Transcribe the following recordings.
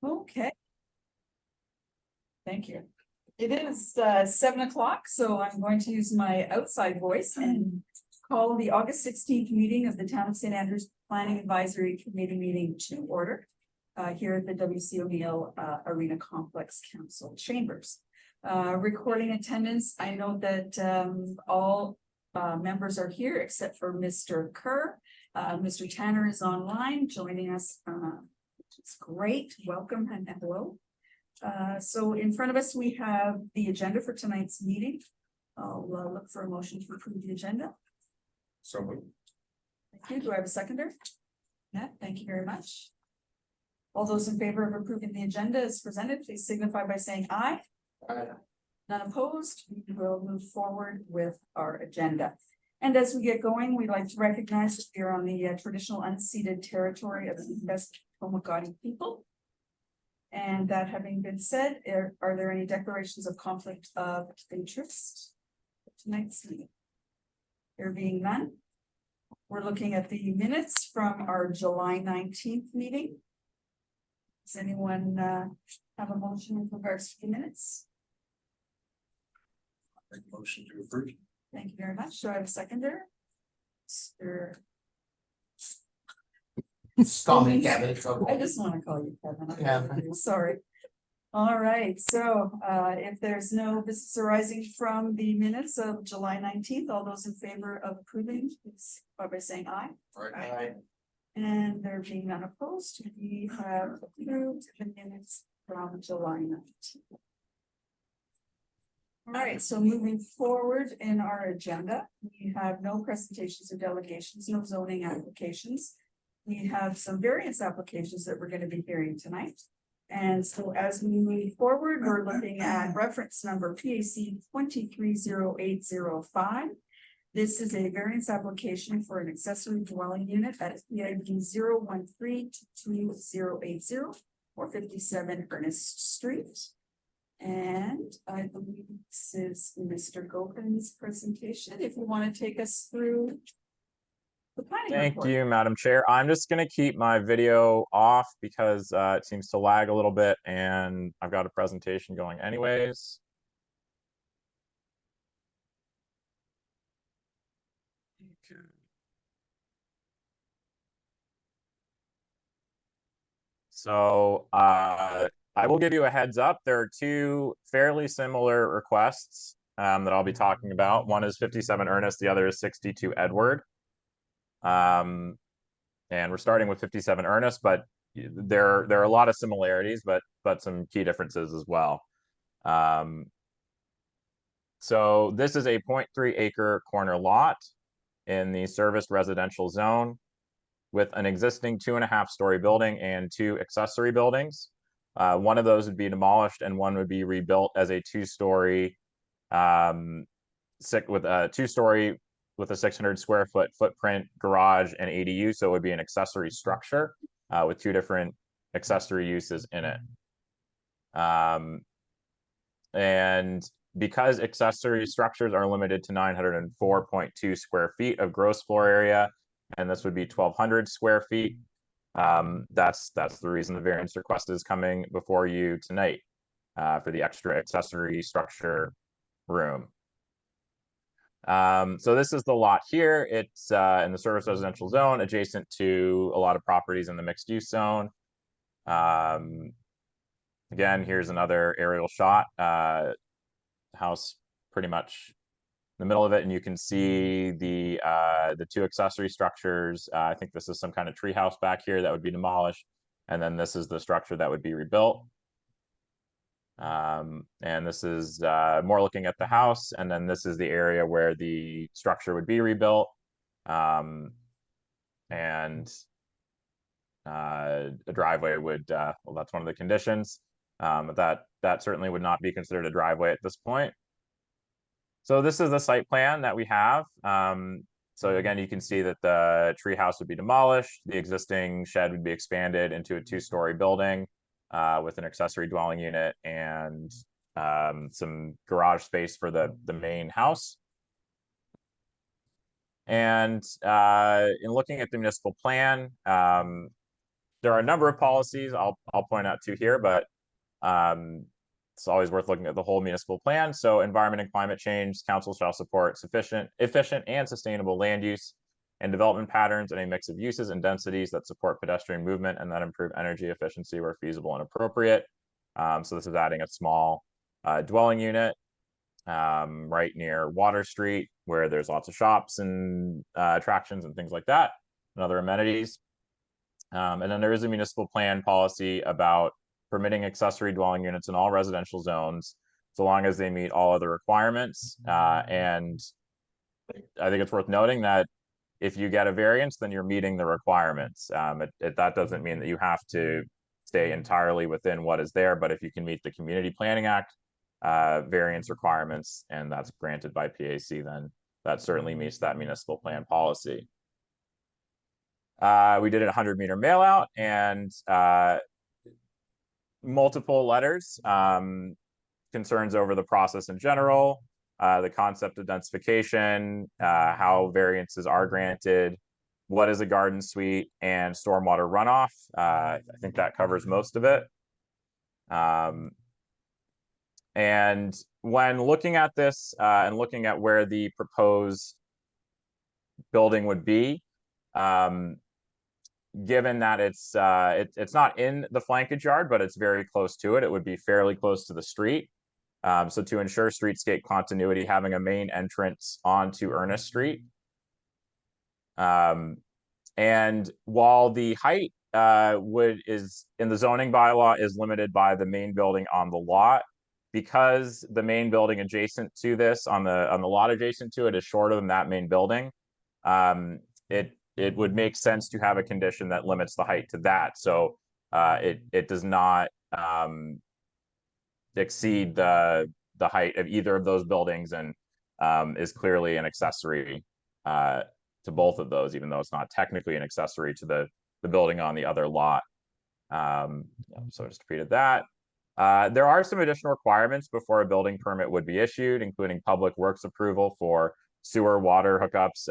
Okay. Thank you. It is 7 o'clock, so I'm going to use my outside voice and call the August 16th meeting of the Town of St. Andrews Planning Advisory Committee meeting to order here at the W.C. O'Neill Arena Complex Council Chambers. Recording attendance, I know that all members are here except for Mr. Kerr. Mr. Tanner is online joining us, which is great. Welcome and hello. So in front of us, we have the agenda for tonight's meeting. I'll look for a motion to approve the agenda. So moved. Thank you. Do I have a seconder? Yeah, thank you very much. All those in favor of approving the agenda as presented, please signify by saying aye. Aye. None opposed. We will move forward with our agenda. And as we get going, we'd like to recognize that we are on the traditional unceded territory of the West people. And that having been said, are there any declarations of conflict of interest for tonight's meeting? There being none, we're looking at the minutes from our July 19th meeting. Does anyone have a motion with regards to the minutes? Make motion to approve. Thank you very much. Do I have a seconder? Mr. Call me Kevin. I just want to call you Kevin. Yeah. Sorry. All right. So if there's no business arising from the minutes of July 19th, all those in favor of approving, please by saying aye. Aye. And there being none opposed, we have approved the minutes from July 19th. All right, so moving forward in our agenda, we have no presentations or delegations, no zoning applications. We have some variance applications that we're going to be hearing tonight. And so as we move forward, we're looking at reference number PAC 230805. This is a variance application for an accessory dwelling unit at PID 013-2080 or 57 Ernest Street. And I believe this is Mr. Gopin's presentation. If you want to take us through the planning Thank report. you, Madam Chair. I'm just going to keep my video off because it seems to lag a little bit and I've got a presentation going anyways. Okay. So I will give you a heads up. There are two fairly similar requests that I'll be talking about. One is 57 Ernest, the other is 62 Edward. And we're starting with 57 Ernest, but there are a lot of similarities, but some key differences as well. So this is a 0.3 acre corner lot in the serviced residential zone with an existing 2.5-story building and 2 accessory buildings. One of those would be demolished and one would be rebuilt as a 2-story with a 2-story with a 600 square foot footprint, garage, and ADU. So it would be an accessory structure with 2 different accessory uses in it. And because accessory structures are limited to 904.2 square feet of gross floor area, and this would be 1,200 square feet, that's the reason the variance request is coming before you tonight for the extra accessory structure room. So this is the lot here. It's in the service residential zone adjacent to a lot of properties in the mixed use zone. Again, here's another aerial shot. House pretty much in the middle of it, and you can see the 2 accessory structures. I think this is some kind of tree house back here that would be demolished, and then this is the structure that would be rebuilt. And this is more looking at the house, and then this is the area where the structure would be rebuilt. And a driveway would, well, that's one of the conditions, but that certainly would not be considered a driveway at this point. So this is the site plan that we have. So again, you can see that the tree house would be demolished. The existing shed would be expanded into a 2-story building with an accessory dwelling unit and some garage space for the main house. And in looking at the municipal plan, there are a number of policies I'll point out to here, but it's always worth looking at the whole municipal plan. So environment and climate change, council shall support efficient and sustainable land use and development patterns and a mix of uses and densities that support pedestrian movement and that improve energy efficiency where feasible and appropriate. So this is adding a small dwelling unit right near Water Street, where there's lots of shops and attractions and things like that, and other amenities. And then there is a municipal plan policy about permitting accessory dwelling units in all residential zones, so long as they meet all other requirements. And I think it's worth noting that if you get a variance, then you're meeting the requirements. That doesn't mean that you have to stay entirely within what is there, but if you can meet the Community Planning Act variance requirements, and that's granted by PAC, then that certainly meets that municipal plan policy. We did a 100-meter mail out and multiple letters, concerns over the process in general, the concept of densification, how variances are granted, what is a garden suite, and stormwater runoff. I think that covers most of it. And when looking at this and looking at where the proposed building would be, given that it's not in the flankage yard, but it's very close to it, it would be fairly close to the street. So to ensure streetscape continuity, having a main entrance onto Ernest Street. And while the height is in the zoning bylaw is limited by the main building on the lot, because the main building adjacent to this on the lot adjacent to it is shorter than that main building, it would make sense to have a condition that limits the height to that. So it does not exceed the height of either of those buildings, and is clearly an accessory to both of those, even though it's not technically an accessory to the building on the other lot. So I just repeated that. There are some additional requirements before a building permit would be issued, including public works approval for sewer, water hookups,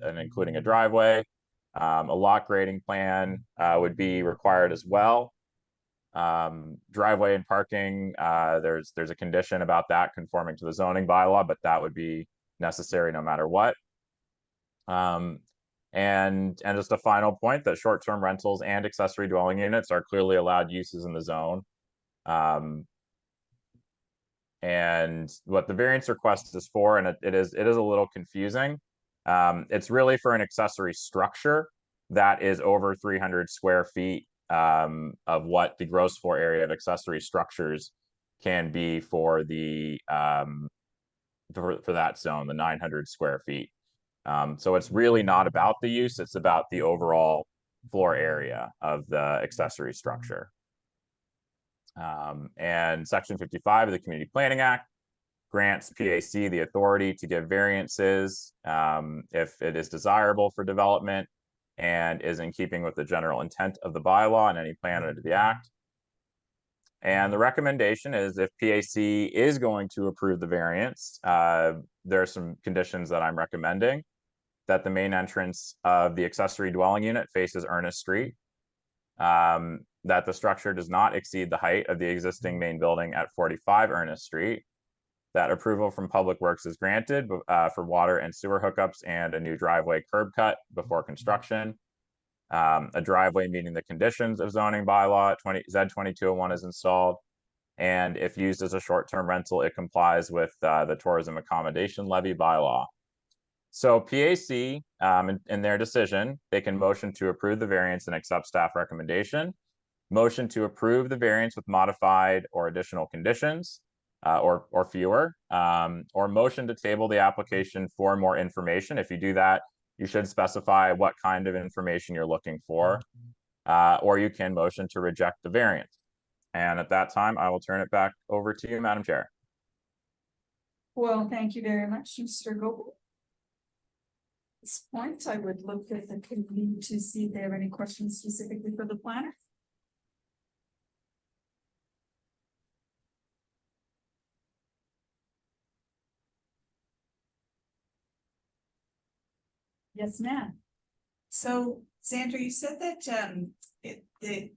and including a driveway. A lot grading plan would be required as well. Driveway and parking, there's a condition about that conforming to the zoning bylaw, but that would be necessary no matter what. And just a final point, that short-term rentals and accessory dwelling units are clearly allowed uses in the zone. And what the variance request is for, and it is a little confusing. It's really for an accessory structure that is over 300 square feet of what the gross floor area of accessory structures can be for the for that zone, the 900 square feet. So it's really not about the use, it's about the overall floor area of the accessory structure. And Section 55 of the Community Planning Act grants PAC the authority to give variances if it is desirable for development and is in keeping with the general intent of the bylaw and any plan under the act. And the recommendation is, if PAC is going to approve the variance, there are some conditions that I'm recommending: that the main entrance of the accessory dwelling unit faces Ernest Street, that the structure does not exceed the height of the existing main building at 45 Ernest Street, that approval from Public Works is granted for water and sewer hookups and a new driveway curb cut before construction, a driveway meeting the conditions of zoning bylaw Z2201 is installed, and if used as a short-term rental, it complies with the tourism accommodation levy bylaw. So PAC, in their decision, they can motion to approve the variance and accept staff recommendation, motion to approve the variance with modified or additional conditions, or fewer, or motion to table the application for more information. If you do that, you should specify what kind of information you're looking for, or you can motion to reject the variance. And at that time, I will turn it back over to you, Madam Chair. Well, thank you very much, Mr. Goble. At this point, I would look at the committee to see if they have any questions specifically for the planner. Yes, ma'am. So Sandra, you said that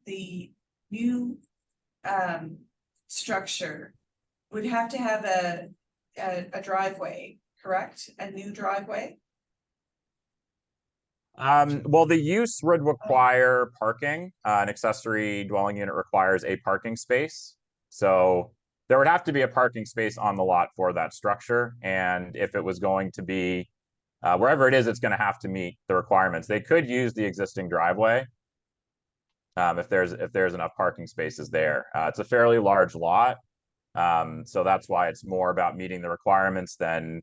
the new structure would have to have a driveway, correct? A new driveway? Well, the use would require parking. An accessory dwelling unit requires a parking space. So there would have to be a parking space on the lot for that structure. And if it was going to be wherever it is, it's going to have to meet the requirements. They could use the existing driveway if there's enough parking spaces there. It's a fairly large lot, so that's why it's more about meeting the requirements than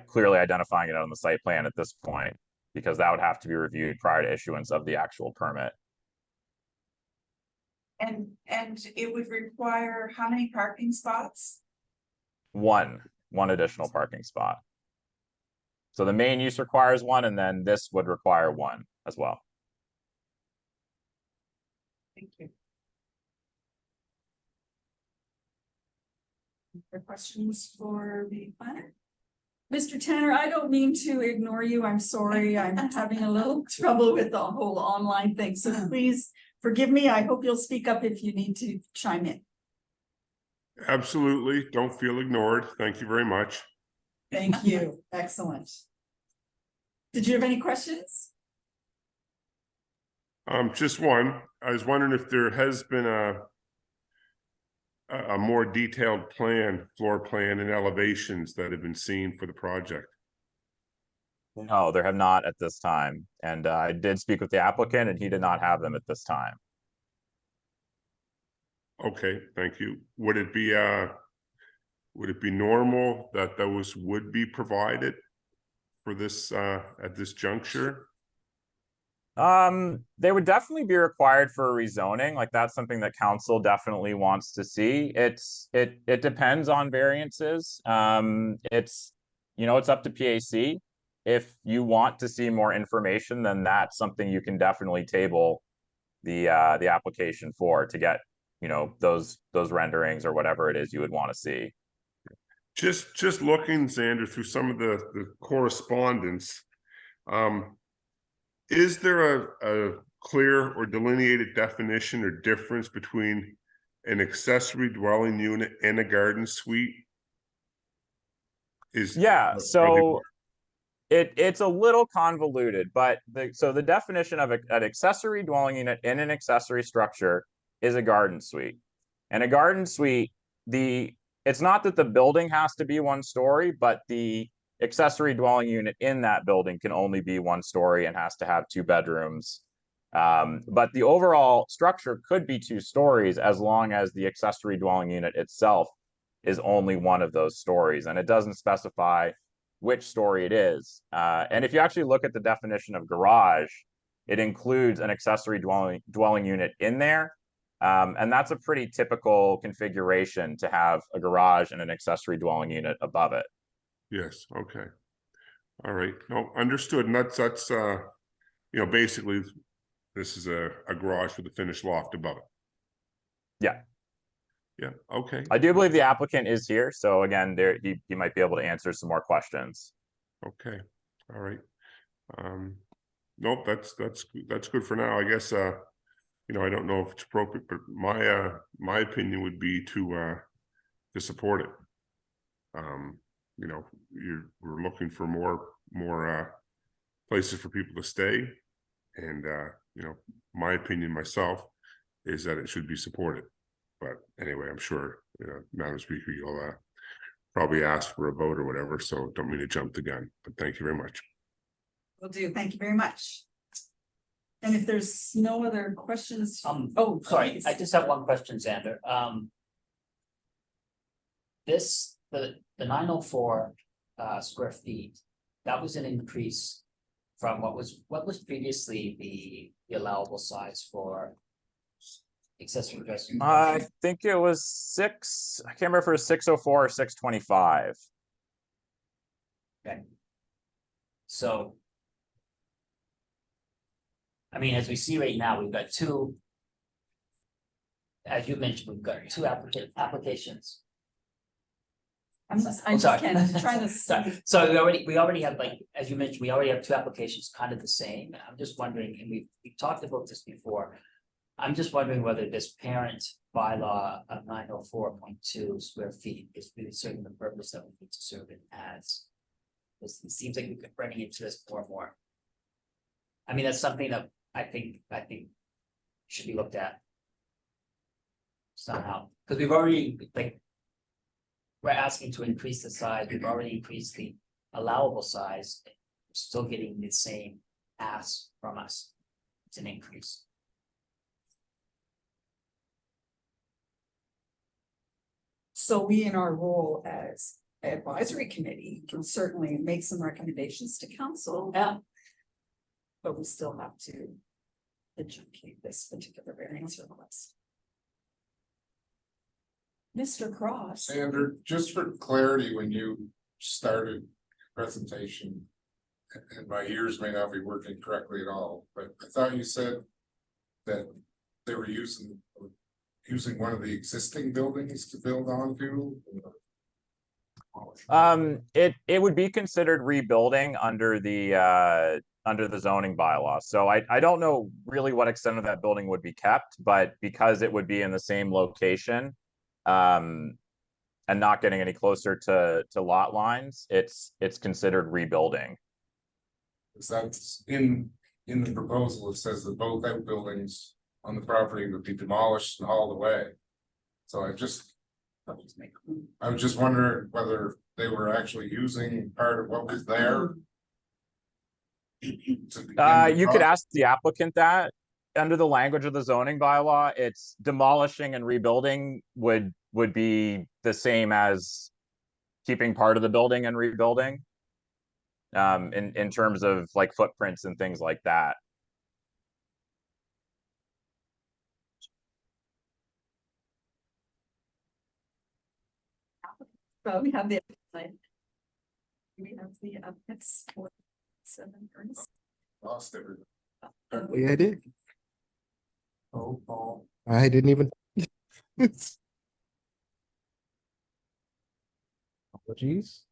clearly identifying it on the site plan at this point, because that would have to be reviewed prior to issuance of the actual permit. And it would require how many parking spots? One additional parking spot. So the main use requires one, and then this would require one as well. Thank you. Other questions for the planner? Mr. Tanner, I don't mean to ignore you. I'm sorry. I'm having a little trouble with the whole online thing. So please forgive me. I hope you'll speak up if you need to chime in. Absolutely. Don't feel ignored. Thank you very much. Thank you. Excellent. Did you have any questions? Just one. I was wondering if there has been a more detailed plan, floor plan and elevations that have been seen for the project. No, there have not at this time. And I did speak with the applicant, and he did not have them at this time. Okay, thank you. Would it be normal that those would be provided for this at this juncture? They would definitely be required for rezoning. Like, that's something that council definitely wants to see. It depends on variances. It's, you know, it's up to PAC. If you want to see more information, then that's something you can definitely table the application for, to get, you know, those renderings or whatever it is you would want to see. Just looking, Xander, through some of the correspondence, is there a clear or delineated definition or difference between an accessory dwelling unit and a garden suite? Yeah, so it's a little convoluted, but the definition of an accessory dwelling unit in an accessory structure is a garden suite. And a garden suite, it's not that the building has to be one story, but the accessory dwelling unit in that building can only be one story and has to have 2 bedrooms. But the overall structure could be 2 stories as long as the accessory dwelling unit itself is only one of those stories, and it doesn't specify which story it is. And if you actually look at the definition of garage, it includes an accessory dwelling unit in there. And that's a pretty typical configuration, to have a garage and an accessory dwelling unit above it. Yes, okay. All right. No, understood. And that's you know, basically this is a garage with a finished loft above it. Yeah. Yeah, okay. I do believe the applicant is here, so again, he might be able to answer some more questions. Okay. All right. Nope, that's good for now. I guess you know, I don't know if it's appropriate, but my opinion would be to support it. You know, we're looking for more places for people to stay, and you know, my opinion myself is that it should be supported. But anyway, I'm sure, you know, Madam Speaker, you'll probably ask for a vote or whatever, so don't mean to jump the gun, but thank you very much. Will do. Thank you very much. And if there's no other questions, Oh, sorry, please. I just have one question, Xander. The 904 square feet, that was an increase from what was previously the allowable size for accessory dwelling. I think it was 6. I can't remember if it was 604 or 625. Okay. So, I mean, as we see right now, we've got 2. As you mentioned, we've got 2 applications. I'm just sorry. trying to. Sorry. So we already have, like, as you mentioned, we already have 2 applications kind of the same. I'm just wondering, and we've talked about this before. I'm just wondering whether this parent bylaw of 904.2 square feet is really serving the purpose that we need to serve it as. It seems like we've been running into this more and more. I mean, that's something that I think should be looked at. Somehow, because we've already, like, we're asking to increase the size, we've already increased the allowable size. We're still getting the same ask from us. It's an increase. So we, in our role as advisory committee, can certainly make some recommendations to council. Yeah. But we still have to adjudicate this particular variance request. Mr. Cross. Sandra, just for clarity, when you started your presentation, and my ears may not be working correctly at all, but I thought you said that they were using one of the existing buildings to build onto. It would be considered rebuilding under the zoning bylaw. So I don't know really what extent of that building would be kept, but because it would be in the same location, and not getting any closer to lot lines, it's considered rebuilding. Is that in the proposal, it says that both outbuildings on the property would be demolished and hauled away. So I was just wondering whether they were actually using part of what was there. You could ask the applicant that. Under the language of the zoning bylaw, it's demolishing and rebuilding would be the same as keeping part of the building and rebuilding. In terms of like footprints and things like that. So we have the. We have the it's 7 Ernest. Lost everything. Yeah, I did. Oh, Paul. I didn't even. Apologies.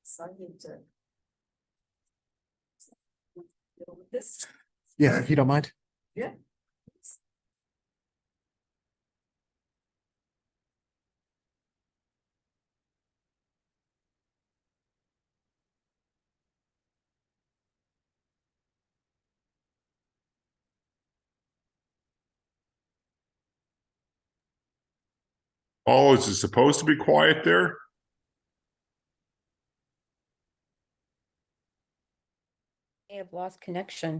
Decided to. Deal with this. Yeah, if you don't mind. Yeah. Oh, is it supposed to be quiet there? May have lost connection.